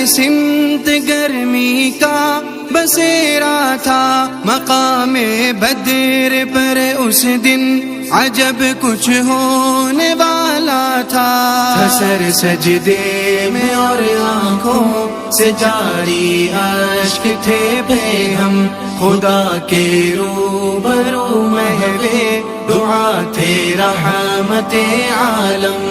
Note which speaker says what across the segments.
Speaker 1: سمت گرمی کا بسیرا تھا، مقام بدر پر اس دن عجب کچھ ہونے والا تھا۔ سر سجدے میں اور آنکھوں سے جاری اشک تھے بے ہم، خدا کے روبرو محوے دعا تھے رحمت عالم۔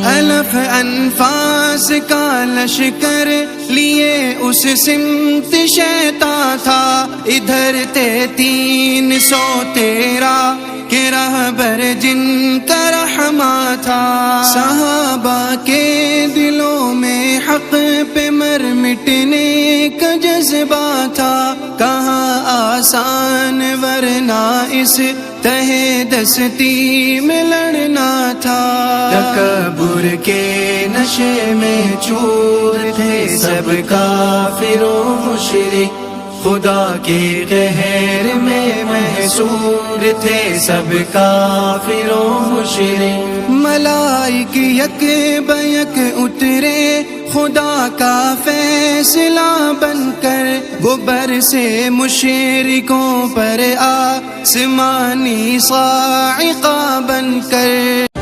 Speaker 1: الف انفاس کا لشکر لیے اس سمت شیطان تھا، ادھر تھے 313 کہ رہبر جن کا رحمہ تھا۔ صحابہ کے دلوں میں حق پہ مر مٹنے کا جذبہ تھا، کہاں آسان ورنہ اس تہ دستی میں لڑنا تھا۔ تکبر کے نشے میں چور تھے سب کافر و مشرک، خدا کے قہر میں محصور تھے سب کافر و مشرک۔ ملائک یک بیک اترے خدا کا فیصلہ بن کر، گبر سے مشرکوں پر آسمانی صاعقہ بن کر۔